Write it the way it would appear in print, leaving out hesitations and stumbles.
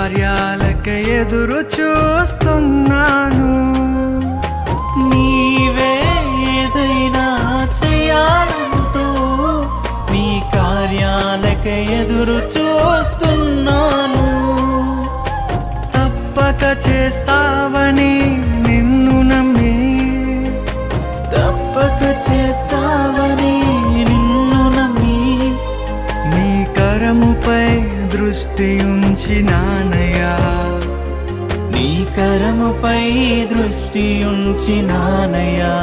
కార్యాలకై ఎదురు చూస్తున్నాను. నీవే ఏదైనా చేయాలంటూ నీ కార్యాలకై ఎదురు చూస్తున్నాను. తప్పక చేస్తావని నిన్ను నమ్మి, తప్పక చేస్తావని నిన్ను నమ్మి నీ కరముపై దృష్టి ఉంచినానయ్యా. నీ కరముపై దృష్టి ఉంచినానయ్యా.